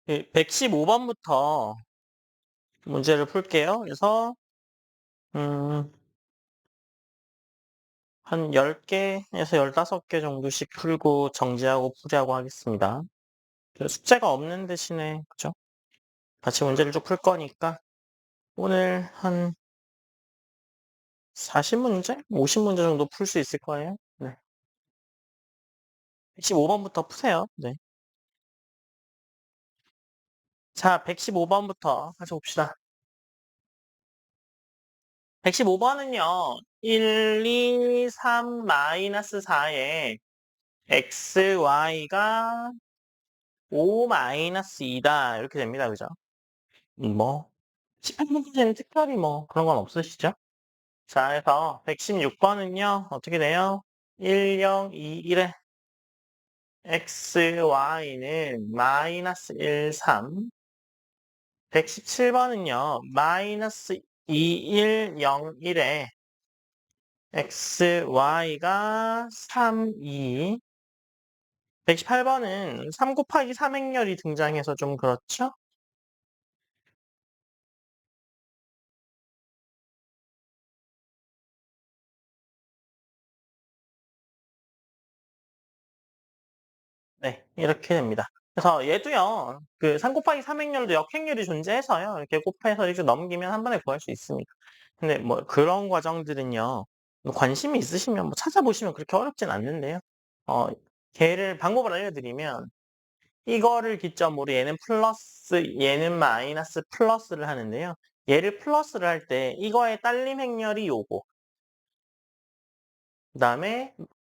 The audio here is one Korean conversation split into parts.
115번부터 문제를 풀게요. 그래서 음, 한 10개에서 15개 정도씩 풀고 정지하고 풀이하고 하겠습니다. 숙제가 없는 대신에 그죠? 같이 문제를 쭉 풀 거니까 오늘 한 40문제? 50문제 정도 풀 수 있을 거예요. 네. 115번부터 푸세요. 네. 자, 115번부터 같이 봅시다. 115번은요. 1, 2, 3, 마이너스 4에 x, y가 5-2다. 이렇게 됩니다. 그죠? 뭐, 18번까지는 특별히 뭐 그런 건 없으시죠? 자, 그래서 116번은요. 어떻게 돼요? 1, 0, 2, 1에 x, y는 마이너스 1, 3. 117번은요. 마이너스 2, 1, 0, 1에 x, y가 3, 2. 118번은 3 곱하기 3행렬이 등장해서 좀 그렇죠? 네, 이렇게 됩니다. 그래서 얘도요, 그 3 곱하기 3행렬도 역행렬이 존재해서요, 이렇게 곱해서 이렇게 넘기면 한 번에 구할 수 있습니다. 근데 뭐 그런 과정들은요, 뭐 관심이 있으시면 뭐 찾아보시면 그렇게 어렵진 않는데요. 어, 걔를 방법을 알려드리면 이거를 기점으로 얘는 플러스, 얘는 마이너스 플러스를 하는데요. 얘를 플러스를 할 때 이거의 딸림 행렬이 요거. 그 다음에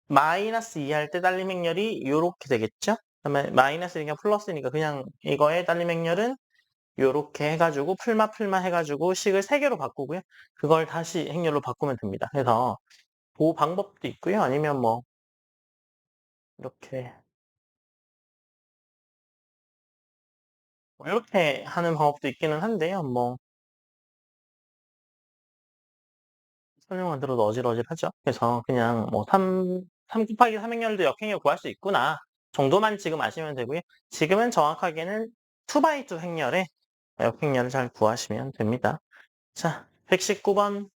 마이너스 2 할 때 딸림 행렬이 요렇게 되겠죠? 그다음에 마이너스니까 플러스니까 그냥 이거의 딸림 행렬은 요렇게 해가지고 풀마 해가지고 식을 3개로 바꾸고요. 그걸 다시 행렬로 바꾸면 됩니다. 그래서 그 방법도 있고요. 아니면 뭐 이렇게 이렇게 하는 방법도 있기는 한데요. 뭐 설명만 들어도 어질어질하죠. 그래서 그냥 뭐 3 곱하기 3행렬도 역행렬 구할 수 있구나 정도만 지금 아시면 되고요. 지금은 정확하게는 2x2 행렬에 역행렬을 잘 구하시면 됩니다. 자, 119번.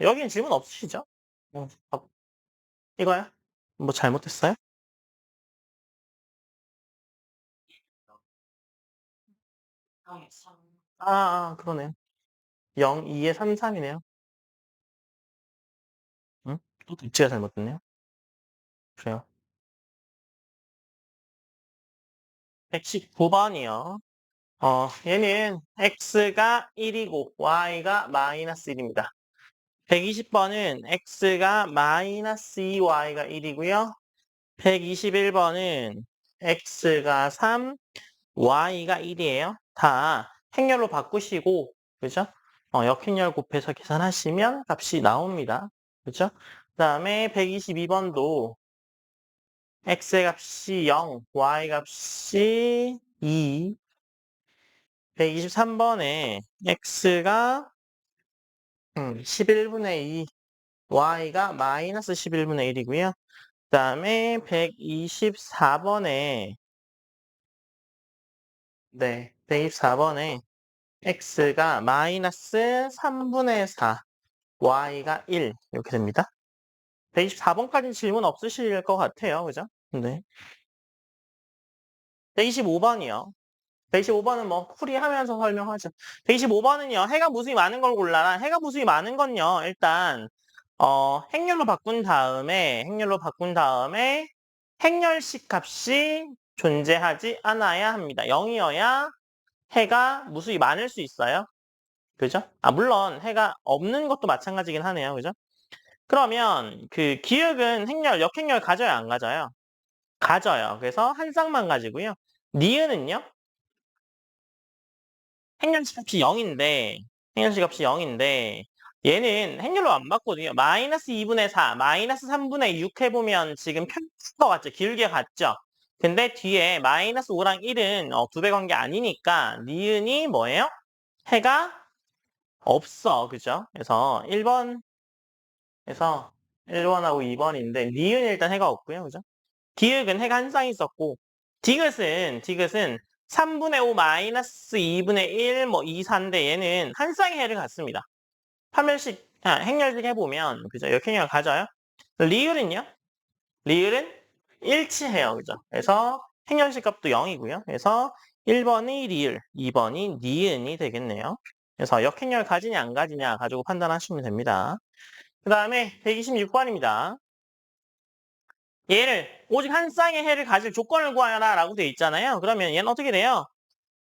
여긴 질문 없으시죠? 어, 이거요? 뭐 잘못했어요? 그러네요. 0, 2에 3, 3이네요. 응? 또 도치가 잘못됐네요. 그래요. 119번이요. 얘는 x가 1이고 y가 마이너스 1입니다. 120번은 x가 마이너스 2y가 1이고요. 121번은 x가 3, y가 1이에요. 다 행렬로 바꾸시고, 그죠? 역행렬 곱해서 계산하시면 값이 나옵니다. 그죠? 그 다음에 122번도 x의 값이 0, y 값이 2. 123번에 x가 11분의 2, y가 마이너스 11분의 1이고요. 그 다음에 124번에 네, 124번에 x가 마이너스 3분의 4, y가 1 이렇게 됩니다. 124번까지 질문 없으실 것 같아요. 그죠? 네. 125번이요. 125번은 뭐 풀이하면서 설명하죠. 125번은요. 해가 무수히 많은 걸 골라라. 해가 무수히 많은 건요. 일단 행렬로 바꾼 다음에 행렬식 값이 존재하지 않아야 합니다. 0이어야 해가 무수히 많을 수 있어요. 그죠? 물론 해가 없는 것도 마찬가지긴 하네요. 그죠? 그러면 그 기역은 역행렬 가져요, 안 가져요? 가져요. 그래서 한 쌍만 가지고요. 니은은요? 행렬식 값이 0인데, 얘는 행렬로 안 바꾸거든요. 마이너스 2분의 4, 마이너스 3분의 6 해보면 지금 편할 것 같죠? 기울기가 같죠? 근데 뒤에 마이너스 5랑 1은 2배 관계 아니니까 니은이 뭐예요? 해가 없어. 그죠? 그래서 1번하고 2번인데 니은이 일단 해가 없고요. 그죠? 디귿은 해가 한 쌍 있었고 디귿은 3분의 5 마이너스 2분의 1, 뭐 2, 4인데 얘는 한 쌍의 해를 갖습니다. 판별식, 행렬식 해보면, 그죠? 역행렬 가져요. 리을은요? 리을은 일치해요. 그죠? 그래서 행렬식 값도 0이고요. 그래서 1번이 리을, 2번이 니은이 되겠네요. 그래서 역행렬 가지냐 안 가지냐 가지고 판단하시면 됩니다. 그 다음에 126번입니다. 얘를 오직 한 쌍의 해를 가질 조건을 구하라 라고 되어 있잖아요. 그러면 얘는 어떻게 돼요?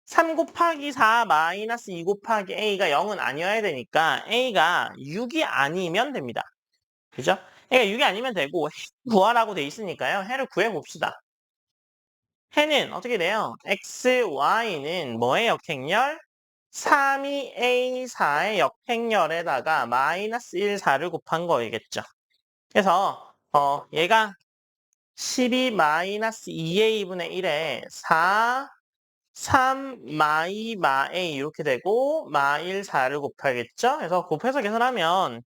3 곱하기 4 마이너스 2 곱하기 a가 0은 아니어야 되니까 a가 6이 아니면 됩니다. 그죠? a가 6이 아니면 되고 해 구하라고 돼 있으니까요. 해를 구해봅시다. 해는 어떻게 돼요? x, y는 뭐의 역행렬? 3이 a, 4의 역행렬에다가 마이너스 1, 4를 곱한 거이겠죠. 그래서 얘가 12 마이너스 2a분의 1에 4, 3 마이 마a 이렇게 되고 마1 4를 곱하겠죠? 그래서 곱해서 계산하면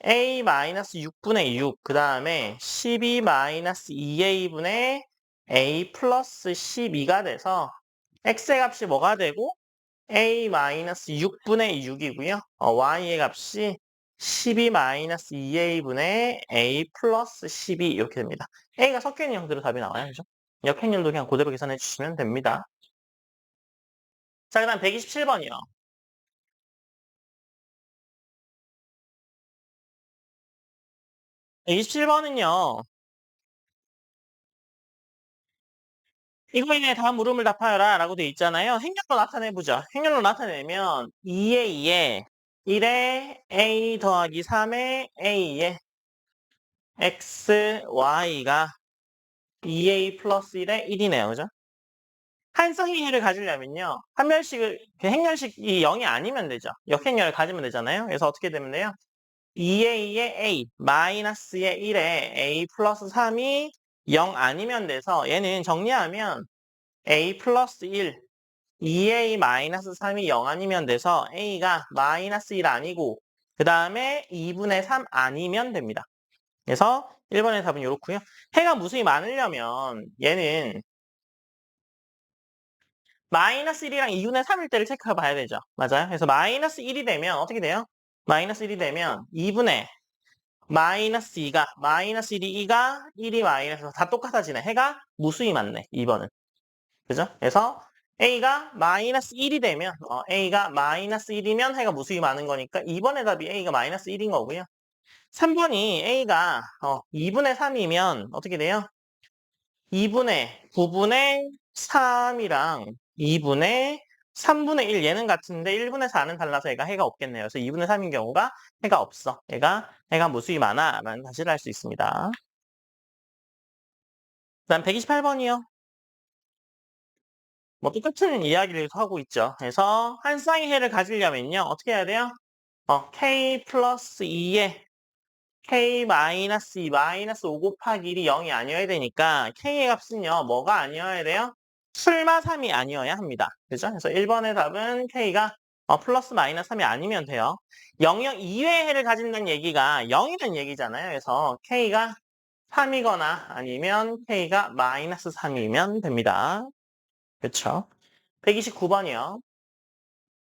a 마이너스 6분의 6, 그 다음에 12 마이너스 2a분의 a 플러스 12가 돼서 x의 값이 뭐가 되고 a 마이너스 6분의 6이고요. y의 값이 12 마이너스 2a분의 a 플러스 12 이렇게 됩니다. a가 섞여 있는 형태로 답이 나와요. 그죠? 역행렬도 그냥 그대로 계산해 주시면 됩니다. 자, 그 다음 127번이요. 127번은요. 이거에 다음 물음을 답하여라 라고 돼 있잖아요. 행렬로 나타내보자. 행렬로 나타내면 2에 2에 1에 a 더하기 3에 a에 x, y가 2a 플러스 1에 1이네요. 그죠? 한 쌍의 해를 가지려면요. 판별식을, 행렬식이 0이 아니면 되죠. 역행렬을 가지면 되잖아요. 그래서 어떻게 되면 돼요? 2a의 a, 마이너스의 1에 a 플러스 3이 0 아니면 돼서 얘는 정리하면 a 플러스 1, 2a 마이너스 3이 0 아니면 돼서 a가 마이너스 1 아니고 그 다음에 2분의 3 아니면 됩니다. 그래서 1번의 답은 이렇고요. 해가 무수히 많으려면 얘는 마이너스 1이랑 2분의 3일 때를 체크해 봐야 되죠. 맞아요? 그래서 마이너스 1이 되면 어떻게 돼요? 마이너스 1이 되면 2분의 마이너스 2가 마이너스 1이 2가 1이 마이너스 다 똑같아지네. 해가 무수히 많네. 2번은. 그죠? 그래서 A가 마이너스 1이 되면 A가 마이너스 1이면 해가 무수히 많은 거니까 2번의 답이 A가 마이너스 1인 거고요. 3번이 A가 2분의 3이면 어떻게 돼요? 2분의 9분의 3이랑 2분의 3분의 1 얘는 같은데 1분의 4는 달라서 얘가 해가 없겠네요. 그래서 2분의 3인 경우가 해가 없어. 해가 무수히 많아 라는 사실을 알 수 있습니다. 그다음 128번이요. 뭐 똑같은 이야기를 하고 있죠. 그래서 한 쌍의 해를 가지려면요. 어떻게 해야 돼요? k 플러스 2에 k 마이너스 2 마이너스 5 곱하기 1이 0이 아니어야 되니까 k의 값은요. 뭐가 아니어야 돼요? 풀마 3이 아니어야 합니다. 그죠? 그래서 1번의 답은 k가 플러스 마이너스 3이 아니면 돼요. 0영 이외의 해를 가진다는 얘기가 0이라는 얘기잖아요. 그래서 k가 3이거나 아니면 k가 마이너스 3이면 됩니다. 그렇죠? 129번이요.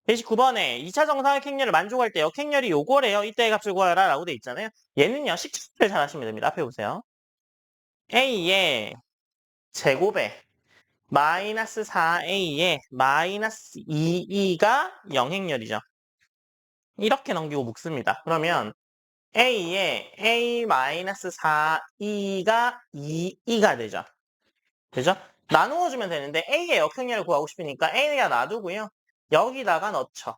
129번에 2차 정사각행렬을 만족할 때 역행렬이 요거래요. 이때의 값을 구하라 라고 돼 있잖아요. 얘는요. 식차를 잘 하시면 됩니다. 앞에 보세요. a의 제곱에 마이너스 4a에 마이너스 2e가 영행렬이죠. 이렇게 넘기고 묶습니다. 그러면 a에 a 마이너스 4e가 2e가 되죠. 되죠? 나누어주면 되는데 a의 역행렬을 구하고 싶으니까 a가 놔두고요. 여기다가 넣죠.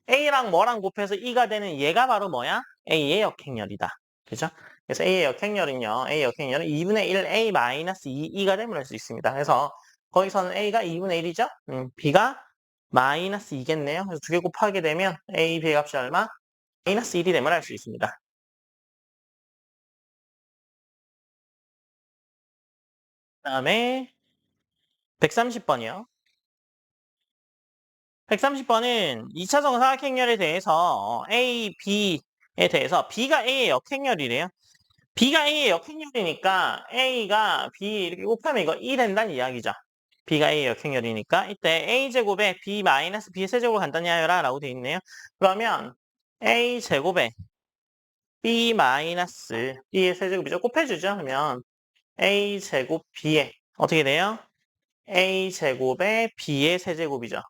A랑 뭐랑 곱해서 2가 되는 얘가 바로 뭐야? A의 역행렬이다. 그죠? 그래서 A의 역행렬은요. A의 역행렬은 2분의 1 A 마이너스 2가 됨을 알 수 있습니다. 그래서 거기서는 A가 2분의 1이죠? B가 마이너스 2겠네요. 그래서 두 개 곱하게 되면 A, B의 값이 얼마? 마이너스 1이 됨을 알 수 있습니다. 그 다음에 130번이요. 130번은 2차 정사각행렬에 대해서 A, B에 대해서 B가 A의 역행렬이래요. B가 A의 역행렬이니까 A가 B 이렇게 곱하면 이거 2 된다는 이야기죠. B가 A의 역행렬이니까 이때 A제곱에 B 마이너스 B의 세제곱을 간단히 하여라 라고 되어 있네요. 그러면 A제곱에 B 마이너스 B의 세제곱이죠. 곱해주죠. 그러면 A제곱 B에 어떻게 돼요? A제곱에 B의 세제곱이죠.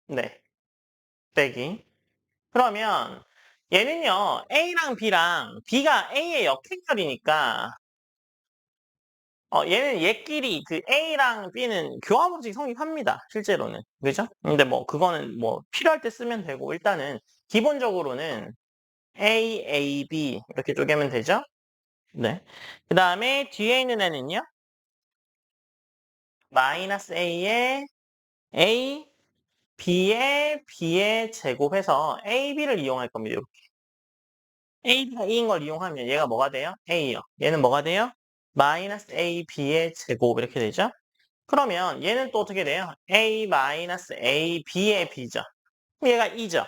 네. 빼기. 그러면 얘는요. A랑 B랑 B가 A의 역행렬이니까 얘는 얘끼리 그 A랑 B는 교환법칙 성립합니다. 실제로는. 그죠? 근데 뭐 그거는 뭐 필요할 때 쓰면 되고 일단은 기본적으로는 A, A, B 이렇게 쪼개면 되죠? 네. 그 다음에 뒤에 있는 애는요. 마이너스 A에 A, B에 B의 제곱해서 A, B를 이용할 겁니다. 이렇게. A, B가 E인 걸 이용하면 얘가 뭐가 돼요? A요. 얘는 뭐가 돼요? 마이너스 A, B의 제곱 이렇게 되죠? 그러면 얘는 또 어떻게 돼요? A 마이너스 A, B의 B죠. 그럼 얘가 2죠.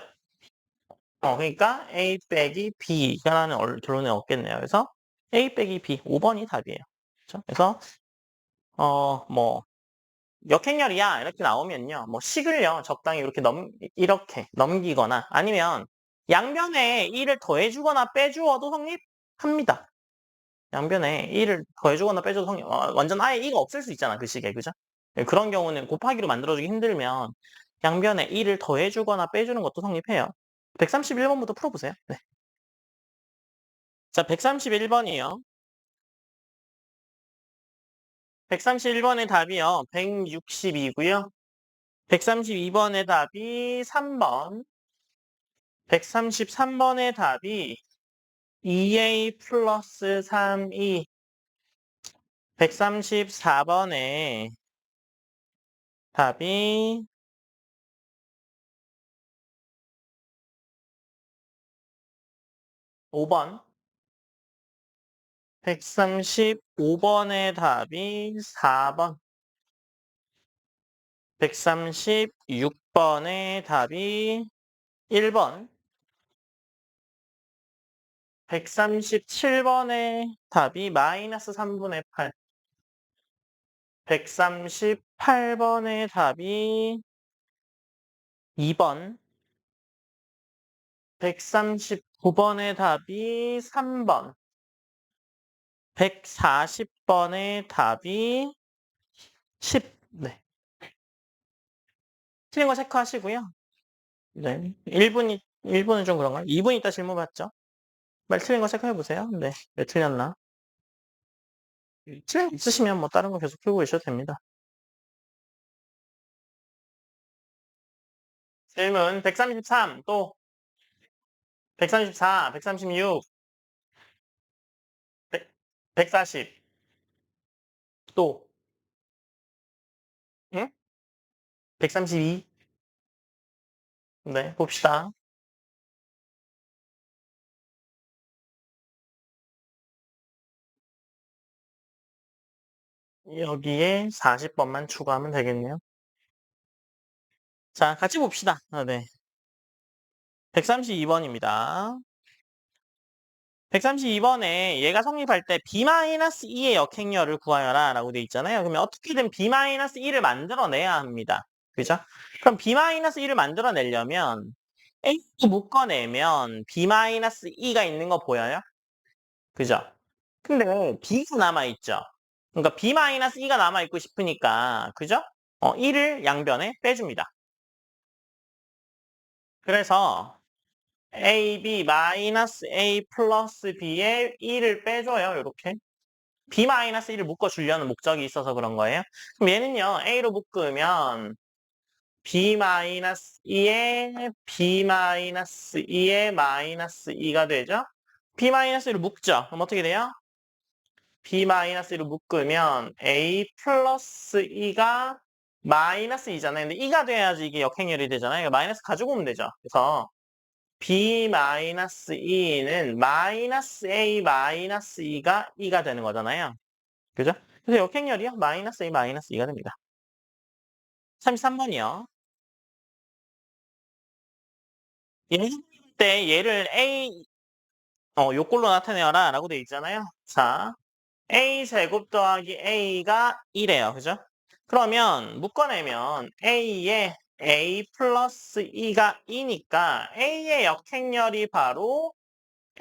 그러니까 A 빼기 B라는 결론을 얻겠네요. 그래서 A 빼기 B, 5번이 답이에요. 그렇죠? 그래서 뭐 역행렬이야 이렇게 나오면요. 뭐 식을요. 적당히 이렇게 넘기거나 아니면 양변에 1을 더해주거나 빼주어도 성립합니다. 양변에 1을 더해주거나 빼줘도 완전 아예 2가 없을 수 있잖아. 그 식에. 그죠? 네, 그런 경우는 곱하기로 만들어주기 힘들면 양변에 1을 더해주거나 빼주는 것도 성립해요. 131번부터 풀어보세요. 네. 자, 131번이요. 131번의 답이요. 162고요. 132번의 답이 3번. 133번의 답이 2A 플러스 3E. 134번의 답이 5번. 135번의 답이 4번. 136번의 답이 1번. 137번의 답이 마이너스 3분의 8. 138번의 답이 2번. 139번의 답이 3번. 140번의 답이 10. 네. 틀린 거 체크하시고요. 네. 1분은 좀 그런가요? 2분 있다 질문 받죠? 말 틀린 거 체크해 보세요. 네. 왜 틀렸나? 틀린 거 있으시면 뭐 다른 거 계속 풀고 계셔도 됩니다. 질문 133, 또 134, 136, 140, 또 응? 132. 네, 봅시다. 여기에 40번만 추가하면 되겠네요. 자, 같이 봅시다. 네. 132번입니다. 132번에 얘가 성립할 때 B-2의 역행렬을 구하여라 라고 돼 있잖아요. 그러면 어떻게든 B-2를 만들어내야 합니다. 그죠? 그럼 B-2를 만들어내려면 A를 묶어내면 B-2가 있는 거 보여요? 그죠? 근데 B가 남아있죠? 그러니까 B-2가 남아있고 싶으니까 그죠? 1을 양변에 빼줍니다. 그래서 AB 마이너스 A 플러스 B에 1을 빼줘요. 이렇게. B-1을 묶어주려는 목적이 있어서 그런 거예요. 그럼 얘는요. A로 묶으면 B-2에 B-2에 마이너스 2가 되죠. B-1을 묶죠. 그럼 어떻게 돼요? B-1을 묶으면 A 플러스 2가 마이너스 2잖아요. 근데 2가 돼야지 이게 역행렬이 되잖아요. 마이너스 가지고 오면 되죠. 그래서 B-2는 마이너스 A 마이너스 2가 2가 되는 거잖아요. 그죠? 그래서 역행렬이요. 마이너스 A 마이너스 2가 됩니다. 33번이요. 얘 때 얘를 A 요꼴로 나타내어라 라고 되어 있잖아요. 자, a제곱 더하기 a가 2래요. 그죠? 그러면 묶어내면 a에 a 플러스 2가 2니까 a의 역행렬이 바로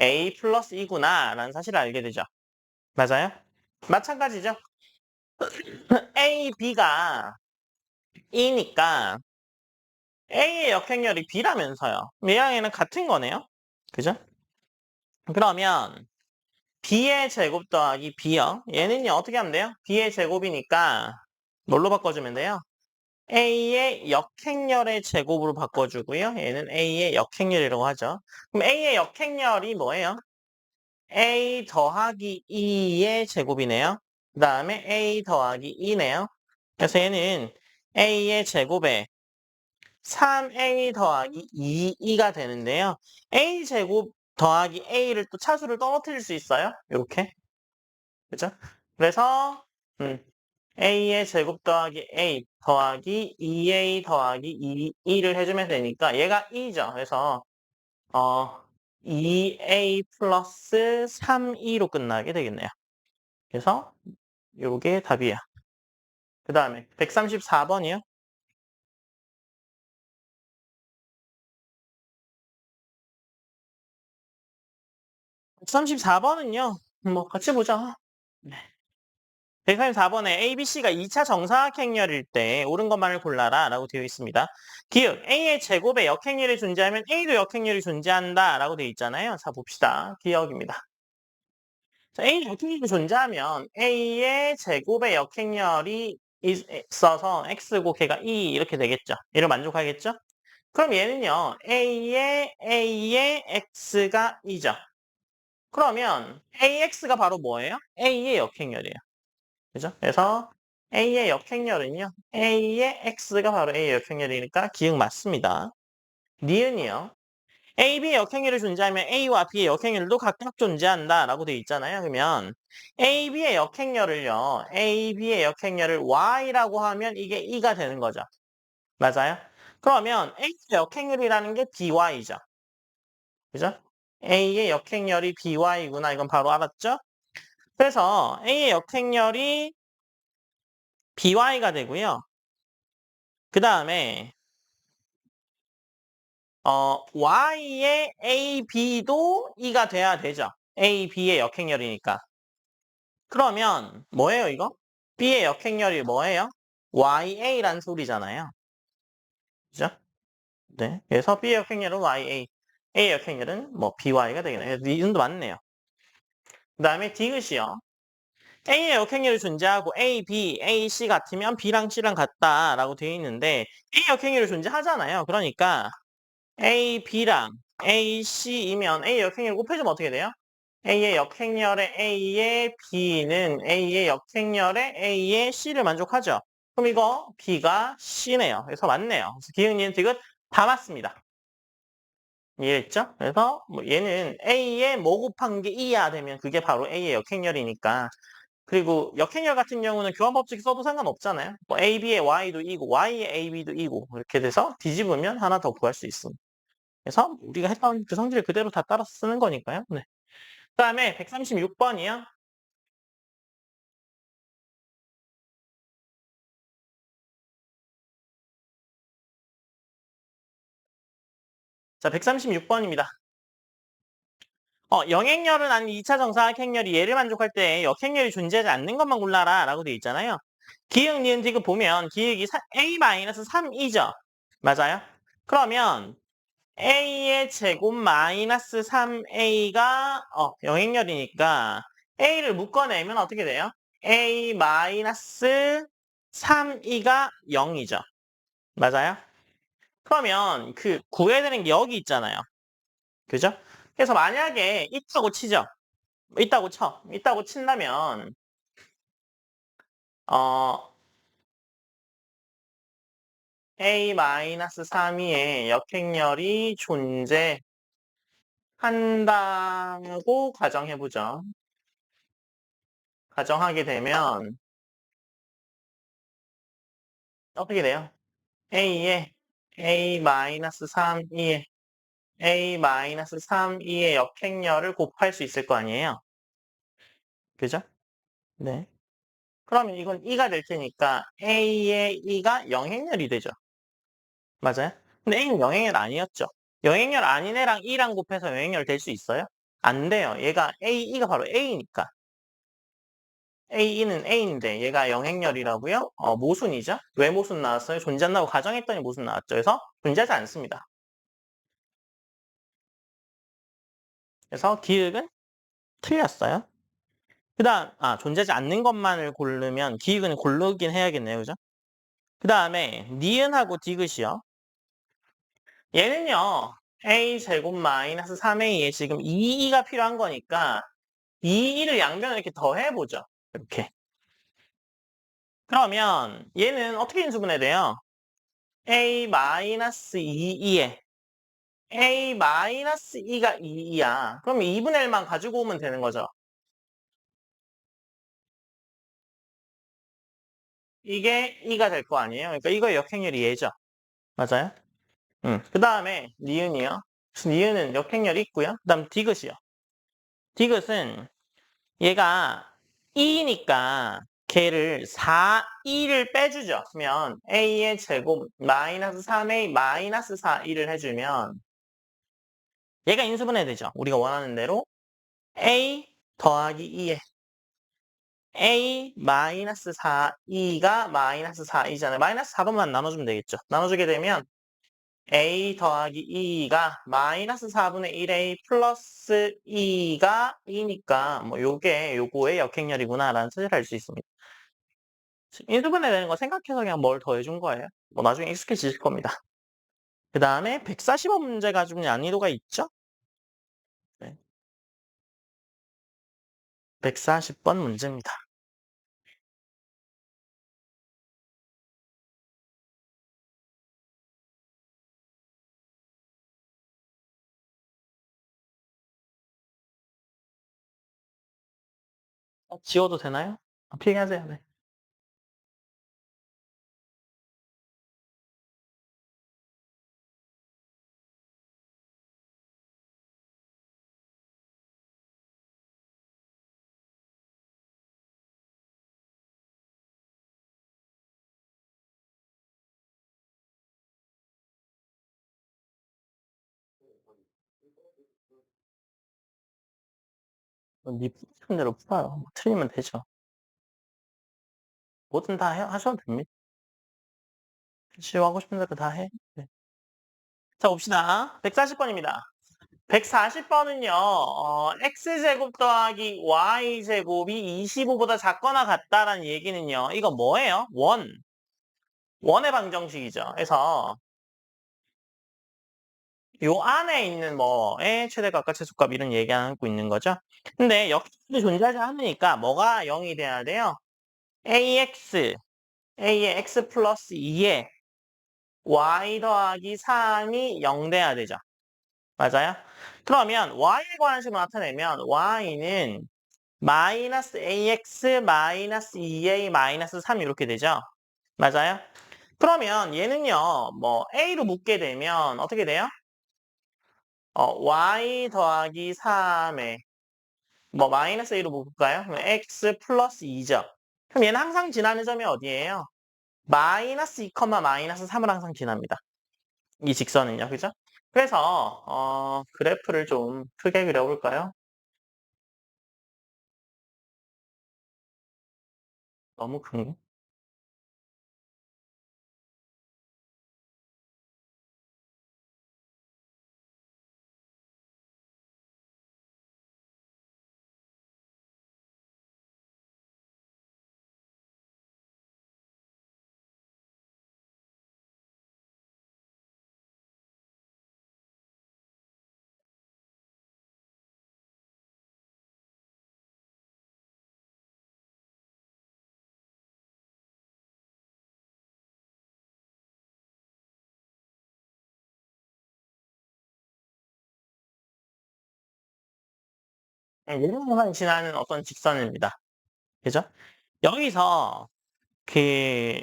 a 플러스 2구나 라는 사실을 알게 되죠. 맞아요? 마찬가지죠. a, b가 2니까 a의 역행렬이 b라면서요. 얘랑 얘는 같은 거네요. 그죠? 그러면 b의 제곱 더하기 b요. 얘는요, 어떻게 하면 돼요? b의 제곱이니까 뭘로 바꿔주면 돼요? a의 역행렬의 제곱으로 바꿔주고요. 얘는 a의 역행렬이라고 하죠. 그럼 a의 역행렬이 뭐예요? a 더하기 2의 제곱이네요. 그 다음에 a 더하기 2네요. 그래서 얘는 a의 제곱에 3a 더하기 2가 되는데요. a 제곱 더하기 a를 또 차수를 떨어뜨릴 수 있어요. 이렇게. 그죠? 그래서 a의 제곱 더하기 a 더하기 2a 더하기 2를 해주면 되니까 얘가 2죠. 그래서 2a 플러스 3e로 끝나게 되겠네요. 그래서 요게 답이에요. 그 다음에 134번이요. 134번은요. 뭐 같이 보자. 네. 134번에 ABC가 2차 정사각행렬일 때 옳은 것만을 골라라 라고 되어 있습니다. 기억, A의 제곱에 역행렬이 존재하면 A도 역행렬이 존재한다 라고 되어 있잖아요. 자, 봅시다. 기억입니다. 자, A의 역행렬이 존재하면 A의 제곱에 역행렬이 있어서 X고 걔가 2 이렇게 되겠죠. 얘를 만족하겠죠? 그럼 얘는요. A의 X가 2죠. 그러면 AX가 바로 뭐예요? A의 역행렬이에요. 그죠? 그래서 A의 역행렬은요. A의 X가 바로 A의 역행렬이니까 기억 맞습니다. 니은이요. A, B의 역행렬이 존재하면 A와 B의 역행렬도 각각 존재한다 라고 되어 있잖아요. 그러면 A, B의 역행렬을요. A, B의 역행렬을 Y라고 하면 이게 2가 되는 거죠. 맞아요? 그러면 A의 역행렬이라는 게 BY죠. 그죠? A의 역행렬이 BY구나. 이건 바로 알았죠? 그래서 A의 역행렬이 BY가 되고요. 그 다음에 Y의 AB도 2가 돼야 되죠. AB의 역행렬이니까. 그러면 뭐예요, 이거? B의 역행렬이 뭐예요? YA라는 소리잖아요. 그죠? 네. 그래서 B의 역행렬은 YA, A의 역행렬은 뭐 BY가 되겠네요. 이름도 맞네요. 그 다음에 디귿이요. A의 역행렬이 존재하고 A, B, A, C 같으면 B랑 C랑 같다라고 되어 있는데 A 역행렬이 존재하잖아요. 그러니까 A, B랑 A, C이면 A 역행렬 곱해주면 어떻게 돼요? A의 역행렬의 A의 B는 A의 역행렬의 A의 C를 만족하죠. 그럼 이거 B가 C네요. 그래서 맞네요. 그래서 기흥, 니은, 디귿 다 맞습니다. 이해했죠? 그래서 뭐 얘는 A의 뭐 곱한 게 2야 되면 그게 바로 A의 역행렬이니까. 그리고 역행렬 같은 경우는 교환법칙 써도 상관없잖아요. 뭐 AB의 Y도 2고 Y의 AB도 2고 이렇게 돼서 뒤집으면 하나 더 구할 수 있습니다. 그래서 우리가 했던 그 성질 그대로 다 따라서 쓰는 거니까요. 네. 그 다음에 136번이요. 자, 136번입니다. 영행렬은 아닌 2차 정사각행렬이 얘를 만족할 때 역행렬이 존재하지 않는 것만 골라라 라고 되어 있잖아요. 기역, 니은, 디귿 보면 기역이 A-3이죠. 맞아요? 그러면 A의 제곱 마이너스 3A가 영행렬이니까 A를 묶어내면 어떻게 돼요? A 마이너스 3E가 0이죠. 맞아요? 그러면 그 구해야 되는 게 여기 있잖아요. 그죠? 그래서 만약에 있다고 치죠. 있다고 쳐. 있다고 친다면 어 A-3E의 역행렬이 존재한다고 가정해보죠. 가정하게 되면 어떻게 돼요? A의 A-3E의 A-3E의 역행렬을 곱할 수 있을 거 아니에요. 그죠? 네. 그러면 이건 2가 될 테니까 A의 2가 영행렬이 되죠. 맞아요? 근데 A는 영행렬 아니었죠. 영행렬 아닌 애랑 2랑 곱해서 영행렬 될 수 있어요? 안 돼요. 얘가 A2가 바로 A니까. A2는 A인데 얘가 영행렬이라고요? 모순이죠? 왜 모순 나왔어요? 존재한다고 가정했더니 모순 나왔죠. 그래서 존재하지 않습니다. 그래서 기획은 틀렸어요. 그 다음, 존재하지 않는 것만을 고르면 기획은 고르긴 해야겠네요. 그죠? 그 다음에 니은하고 디귿이요. 얘는요. a제곱 마이너스 3a에 지금 2가 필요한 거니까 2를 양변을 이렇게 더해보죠. 이렇게. 그러면 얘는 어떻게 인수분해 돼요? a 마이너스 2에 a 마이너스 2가 2야. 그럼 2분의 1만 가지고 오면 되는 거죠. 이게 2가 될 거 아니에요? 그러니까 이거의 역행렬이 얘죠. 맞아요? 응. 그 다음에 니은이요. 니은은 역행렬이 있고요. 그 다음 디귿이요. 디귿은 얘가 2니까 걔를 2를 빼주죠. 그러면 a의 제곱 마이너스 3a 마이너스 4, 2를 해주면 얘가 인수분해 되죠. 우리가 원하는 대로 a 더하기 2에 a 마이너스 4, 2가 마이너스 4, 2잖아요. 마이너스 4번만 나눠주면 되겠죠. 나눠주게 되면 a 더하기 2가 마이너스 4분의 1a 플러스 2가 2니까 뭐 요거의 역행렬이구나라는 뜻을 알 수 있습니다. 인수분해 되는 거 생각해서 그냥 뭘 더해준 거예요. 뭐 나중에 익숙해지실 겁니다. 그 다음에 140번 문제가 좀 난이도가 있죠? 네. 140번 문제입니다. 지워도 되나요? 필기하세요. 네. 네 푸는 대로 풀어요. 뭐 틀리면 되죠. 뭐든 다 하셔도 됩니다. 지워하고 싶은 대로 다 해. 네. 자, 봅시다. 140번입니다. 140번은요, x제곱 더하기 y제곱이 25보다 작거나 같다라는 얘기는요, 이거 뭐예요? 원의 방정식이죠. 그래서 요 안에 있는 뭐의 최대값과 최소값 이런 얘기하고 있는 거죠. 근데 역수이 존재하지 않으니까 뭐가 0이 돼야 돼요? a의 x 플러스 2에 y 더하기 3이 0 돼야 되죠. 맞아요? 그러면 y에 관한 식으로 나타내면 y는 마이너스 ax 마이너스 2a 마이너스 3 이렇게 되죠. 맞아요? 그러면 얘는요, 뭐 a로 묶게 되면 어떻게 돼요? y 더하기 3에 뭐 마이너스 a로 묶을까요? 그럼 x 플러스 2죠. 그럼 얘는 항상 지나는 점이 어디예요? 마이너스 2, 마이너스 3을 항상 지납니다. 이 직선은요, 그죠? 그래서 그래프를 좀 크게 그려볼까요? 너무 큰 거? 일정선 지나는 어떤 직선입니다. 그죠? 여기서 그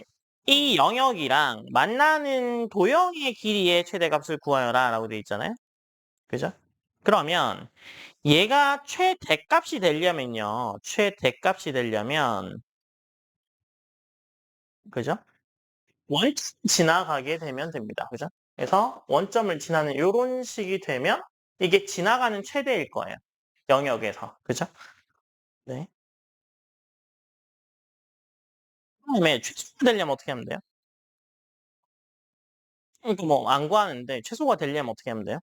이 영역이랑 만나는 도형의 길이의 최대값을 구하여라 라고 되어 있잖아요. 그죠? 그러면 얘가 최대값이 되려면요. 최대값이 되려면 그죠? 원점 지나가게 되면 됩니다. 그죠? 그래서 원점을 지나는 요런 식이 되면 이게 지나가는 최대일 거예요. 영역에서. 그죠? 네. 그다음에 최소가 되려면 어떻게 하면 돼요? 그러니까 뭐 안 구하는데 최소가 되려면 어떻게 하면 돼요?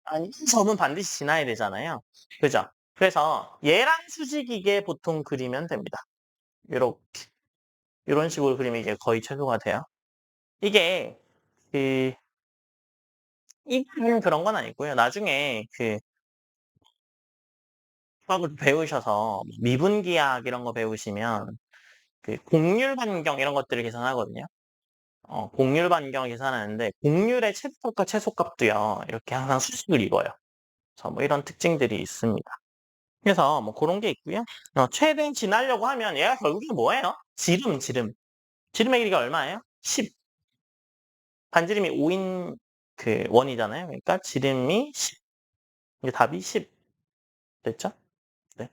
아니 이 점은 반드시 지나야 되잖아요. 그죠? 그래서 얘랑 수직이게 보통 그리면 됩니다. 요렇게. 요런 식으로 그리면 이제 거의 최소가 돼요. 이게 그 이거는 그런 건 아니고요. 나중에 그 수학을 배우셔서 미분기학 이런 거 배우시면 그 곡률 반경 이런 것들을 계산하거든요. 곡률 반경을 계산하는데 곡률의 최대값과 최소값도요. 이렇게 항상 수식을 입어요. 그래서 뭐 이런 특징들이 있습니다. 그래서 뭐 그런 게 있고요. 최대 지나려고 하면 얘가 결국에 뭐예요? 지름, 지름. 지름의 길이가 얼마예요? 10. 반지름이 5인 그 원이잖아요. 그러니까 지름이 10. 이게 답이 10 됐죠? 네.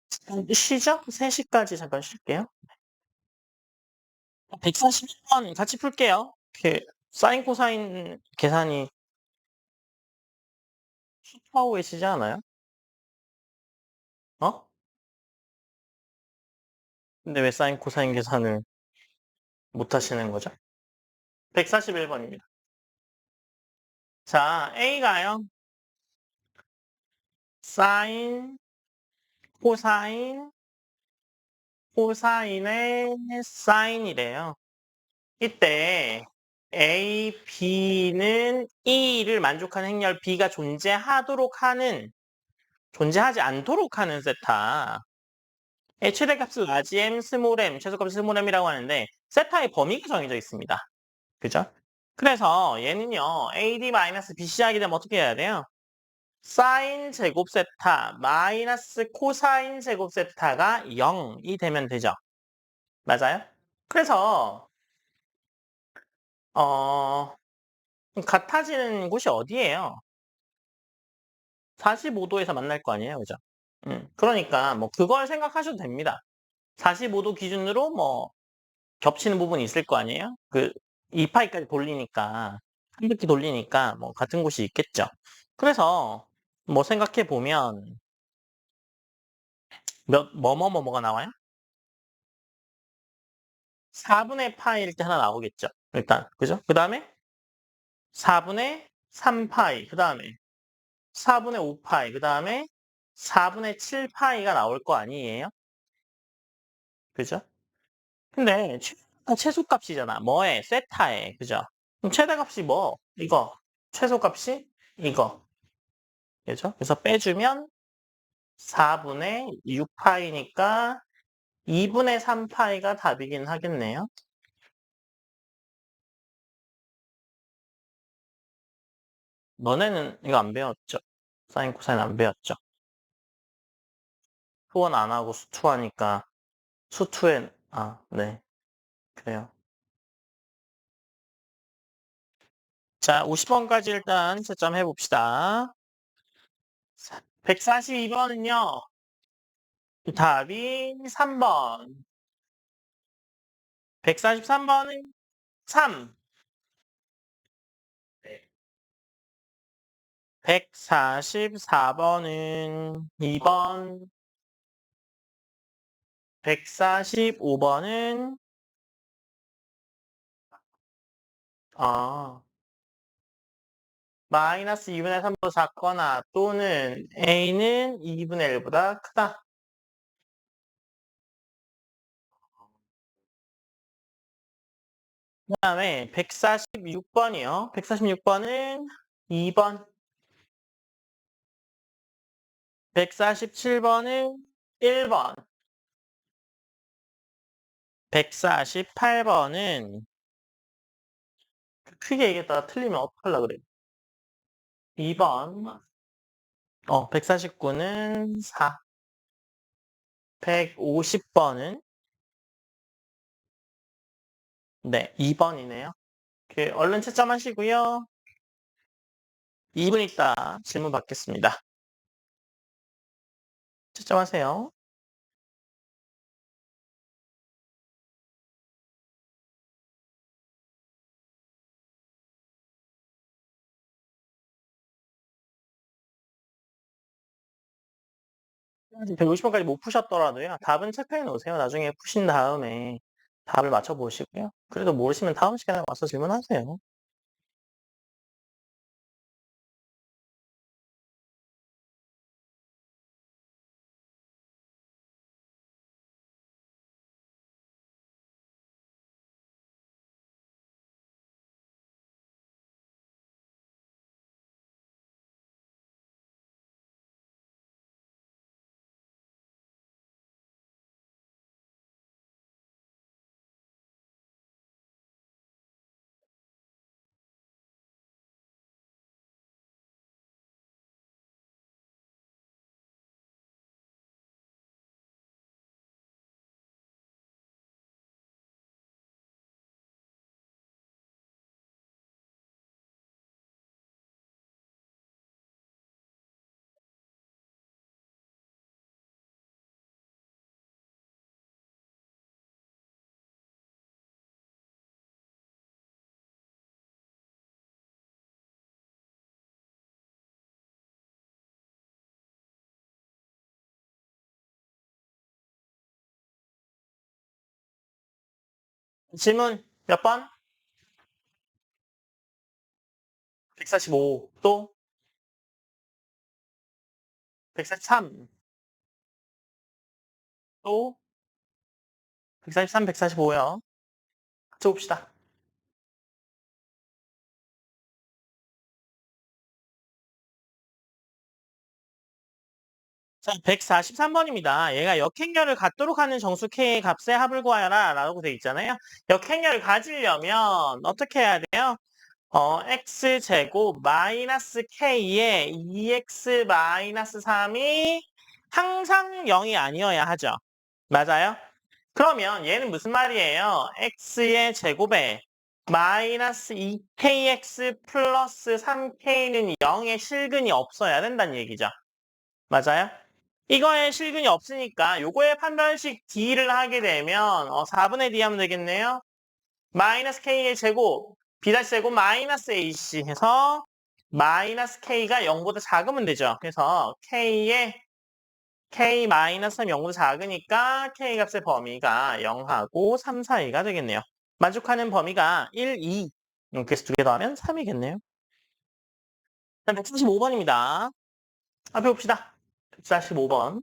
잠깐 쉬죠? 3시까지 잠깐 쉴게요. 141번 같이 풀게요. 그 사인 코사인 계산이 슈퍼하고 계시지 않아요? 어? 근데 왜 사인 코사인 계산을 못 하시는 거죠? 141번입니다. 자, A가요. 사인, 코사인, 코사인의 사인이래요. 이때 A, B는 E를 만족하는 행렬 B가 존재하지 않도록 하는 세타. 최대값을 라지 M, 스몰 m, 최소값을 스몰 m이라고 하는데 세타의 범위가 정해져 있습니다. 그죠? 그래서 얘는요. AD-BC 하게 되면 어떻게 해야 돼요? 사인 제곱 세타 마이너스 코사인 제곱 세타가 0이 되면 되죠. 맞아요? 그래서 어 같아지는 곳이 어디예요? 45도에서 만날 거 아니에요, 그죠? 그러니까 뭐 그걸 생각하셔도 됩니다. 45도 기준으로 뭐 겹치는 부분이 있을 거 아니에요? 그 2파이까지 돌리니까 한 바퀴 돌리니까 뭐 같은 곳이 있겠죠. 그래서 뭐 생각해 보면 뭐가 나와요? 4분의 파이 때 하나 나오겠죠. 일단 그죠? 그 다음에 4분의 3파이 그 다음에 4분의 5파이 그 다음에 4분의 7파이가 나올 거 아니에요? 그죠? 근데 최소값이잖아. 뭐에? 세타에. 그죠? 그럼 최대값이 뭐? 이거. 최소값이 이거. 그죠? 그래서 빼주면 4분의 6파이니까 2분의 3파이가 답이긴 하겠네요. 너네는 이거 안 배웠죠? 사인, 코사인 안 배웠죠? 수원 안 하고 수투 하니까 수투엔, 네. 그래요. 자, 50번까지 일단 채점 해봅시다. 142번은요, 답이 3번. 143번은 3. 144번은 2번. 145번은, 마이너스 2분의 3보다 작거나 또는 A는 2분의 1보다 크다. 그 다음에 146번이요. 146번은 2번. 147번은 1번. 148번은 크게 얘기했다가 틀리면 어떡하려고 그래. 2번. 149는 4. 150번은 네, 2번이네요. 얼른 채점하시고요. 2분 있다 질문 받겠습니다. 채점하세요. 아직 150번까지 못 푸셨더라도요. 답은 체크해 놓으세요. 나중에 푸신 다음에 답을 맞춰 보시고요. 그래도 모르시면 다음 시간에 와서 질문하세요. 질문 몇 번? 145. 또 143. 또 143, 145요. 같이 봅시다. 자, 143번입니다. 얘가 역행렬을 갖도록 하는 정수 K의 값의 합을 구하여라 라고 돼 있잖아요. 역행렬을 가지려면 어떻게 해야 돼요? x제곱 마이너스 k에 2x 마이너스 3이 항상 0이 아니어야 하죠. 맞아요? 그러면 얘는 무슨 말이에요? x의 제곱에 마이너스 2kx 플러스 3k는 0의 실근이 없어야 된다는 얘기죠. 맞아요? 이거에 실근이 없으니까 요거의 판별식 D를 하게 되면 4분의 D 하면 되겠네요. 마이너스 K의 제곱, B-제곱 마이너스 AC 해서 마이너스 K가 0보다 작으면 되죠. 그래서 K의 K 마이너스 3이 0보다 작으니까 K 값의 범위가 0하고 3 사이가 되겠네요. 만족하는 범위가 1, 2. 이렇게 해서 두 개 더하면 3이겠네요. 다음 145번입니다. 앞에 봅시다. 145번.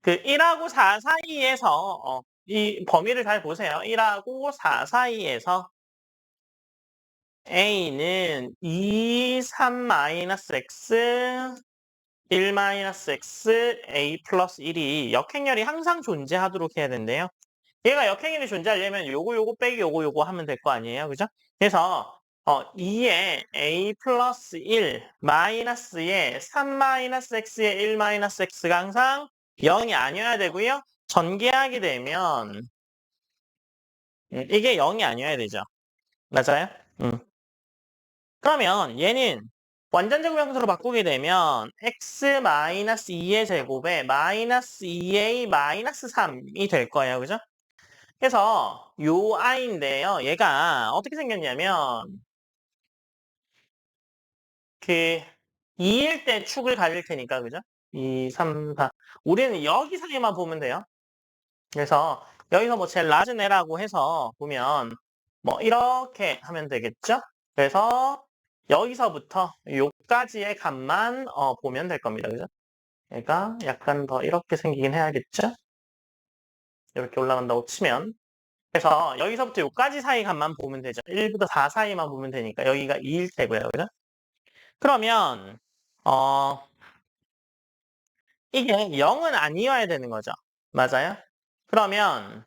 그 1하고 4 사이에서 이 범위를 잘 보세요. 1하고 4 사이에서 A는 2, 3-x, 1-x, A 플러스 1이 역행렬이 항상 존재하도록 해야 된대요. 얘가 역행렬이 존재하려면 요거 빼기 요거 하면 될 거 아니에요. 그죠? 그래서 2에 A 플러스 1 마이너스에 3-x에 1-x가 항상 0이 아니어야 되고요. 전개하게 되면 이게 0이 아니어야 되죠. 맞아요? 그러면 얘는 완전제곱 형태로 바꾸게 되면 x-2의 제곱에 마이너스 2a 마이너스 3이 될 거예요. 그죠? 그래서 요 i인데요. 얘가 어떻게 생겼냐면 그 2일 때 축을 가질 테니까 그죠? 2, 3, 4. 우리는 여기 사이만 보면 돼요. 그래서 여기서 뭐 제일 낮은 애라고 해서 보면 뭐 이렇게 하면 되겠죠? 그래서 여기서부터 요까지의 값만 보면 될 겁니다. 그죠? 얘가 약간 더 이렇게 생기긴 해야겠죠? 이렇게 올라간다고 치면. 그래서 여기서부터 요까지 사이 값만 보면 되죠. 1부터 4 사이만 보면 되니까 여기가 2일 테고요. 그죠? 그러면 이게 0은 아니어야 되는 거죠. 맞아요? 그러면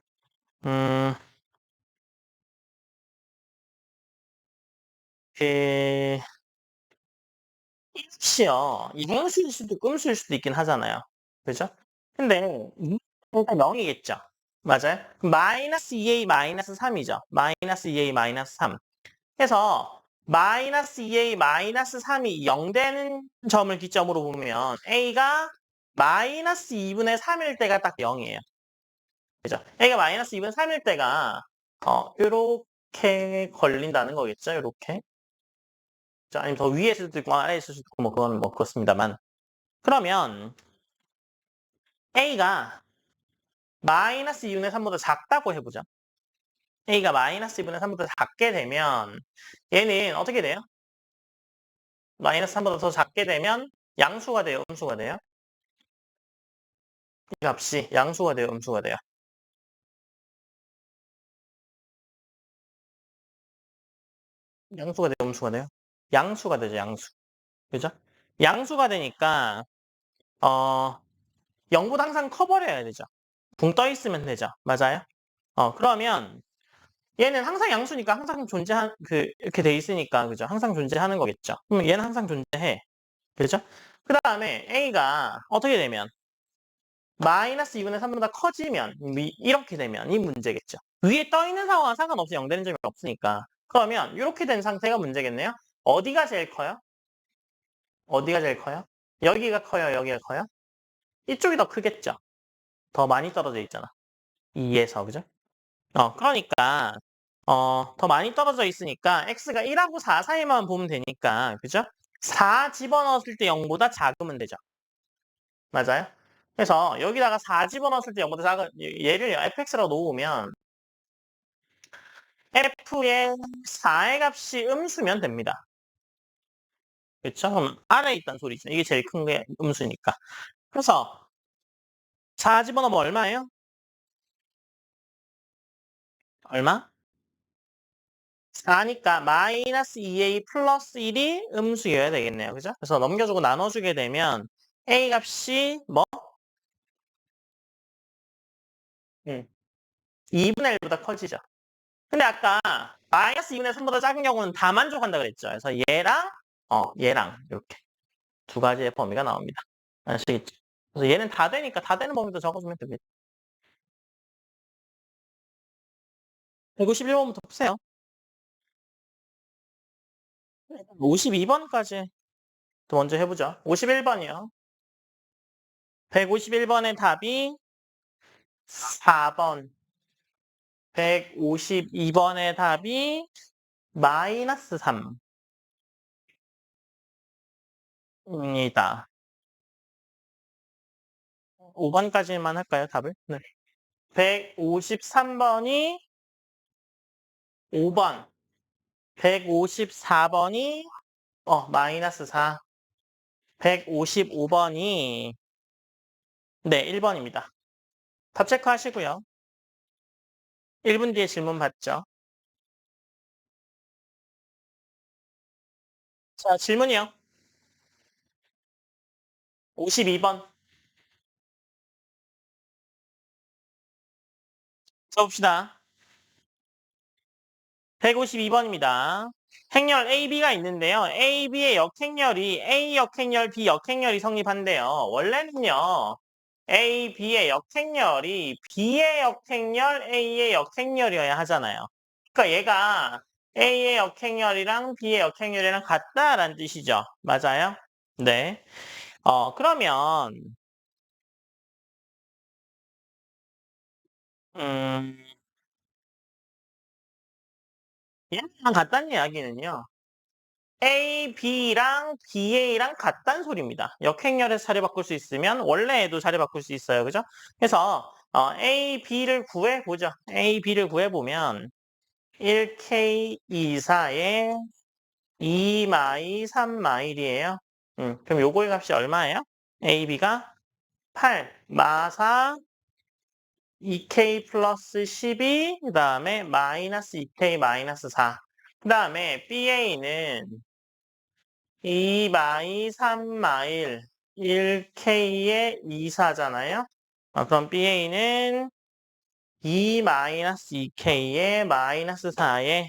그 혹시요, 이행수일 수도 끔수일 수도 있긴 하잖아요. 그죠? 근데 일단 0이겠죠. 맞아요? 그럼 마이너스 2a 마이너스 3이죠. 마이너스 2a 마이너스 3. 해서 마이너스 2a 마이너스 3이 0 되는 점을 기점으로 보면 a가 마이너스 2분의 3일 때가 딱 0이에요. 그죠? a가 마이너스 2분의 3일 때가 요렇게 걸린다는 거겠죠? 요렇게. 아니면 더 위에 있을 수도 있고 아래에 있을 수도 있고 뭐 그건 뭐 그렇습니다만. 그러면 a가 마이너스 2분의 3보다 작다고 해보자. a가 마이너스 2분의 3보다 작게 되면 얘는 어떻게 돼요? 마이너스 3보다 더 작게 되면 양수가 돼요? 음수가 돼요? 이 값이 양수가 돼요? 음수가 돼요? 양수가 돼요? 음수가 돼요? 양수가 되죠, 양수. 그죠? 양수가 되니까 0보다 항상 커버려야 되죠. 붕 떠 있으면 되죠. 맞아요? 그러면 얘는 항상 양수니까 항상 이렇게 돼 있으니까, 그죠? 항상 존재하는 거겠죠. 그럼 얘는 항상 존재해. 그죠? 그 다음에 A가 어떻게 되면 마이너스 2분의 3보다 커지면 이렇게 되면 이 문제겠죠. 위에 떠 있는 상황은 상관없이 0 되는 점이 없으니까. 그러면 이렇게 된 상태가 문제겠네요. 어디가 제일 커요? 어디가 제일 커요? 여기가 커요? 여기가 커요? 이쪽이 더 크겠죠. 더 많이 떨어져 있잖아. 2에서, 그죠? 그러니까 더 많이 떨어져 있으니까 x가 1하고 4 사이만 보면 되니까, 그죠? 4 집어넣었을 때 0보다 작으면 되죠. 맞아요? 그래서 여기다가 4 집어넣었을 때 0보다 작은 얘를 fx라고 놓으면 f의 4의 값이 음수면 됩니다. 그렇죠? 그럼 아래에 있다는 소리죠. 이게 제일 큰 게 음수니까. 그래서 4 집어넣으면 얼마예요? 얼마? 4니까 마이너스 2a 플러스 1이 음수여야 되겠네요. 그죠? 그래서 넘겨주고 나눠주게 되면 a 값이 뭐? 2분의 1보다 커지죠. 근데 아까 마이너스 2분의 3보다 작은 경우는 다 만족한다 그랬죠. 그래서 얘랑 이렇게 두 가지의 범위가 나옵니다. 아시겠죠? 그래서 얘는 다 되니까 다 되는 범위도 적어주면 됩니다. 151번부터 푸세요. 52번까지 먼저 해보죠. 51번이요. 151번의 답이 4번. 152번의 답이 마이너스 3입니다. 5번까지만 할까요, 답을? 네. 153번이 5번. 154번이 마이너스 4. 155번이 네, 1번입니다. 답 체크하시고요. 1분 뒤에 질문 받죠. 자, 질문이요. 52번. 써봅시다. 152번입니다. 행렬 AB가 있는데요. AB의 역행렬이 A 역행렬, B 역행렬이 성립한대요. 원래는요. A, B의 역행렬이 B의 역행렬, A의 역행렬이어야 하잖아요. 그러니까 얘가 A의 역행렬이랑 B의 역행렬이랑 같다라는 뜻이죠. 맞아요? 네. 그러면 얘랑 같다는 이야기는요. A, B랑 BA랑 같다는 소리입니다. 역행렬에서 자리 바꿀 수 있으면 원래에도 자리 바꿀 수 있어요. 그죠? 그래서 A, B를 구해보죠. A, B를 구해보면 1K, 2사에 2마일, 3마일이에요. 그럼 요거의 값이 얼마예요? A, B가 8, 마사 2K 플러스 12, 그 다음에 마이너스 2K 마이너스 4. 그 다음에 BA는 2마일, 3마일, 1K에 2사잖아요. 그럼 BA는 2 마이너스 2K에 마이너스 4에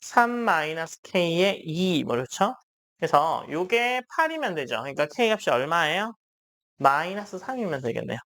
3 마이너스 K에 2, 그렇죠? 그래서 요게 8이면 되죠. 그러니까 K 값이 얼마예요? 마이너스 3이면 되겠네요.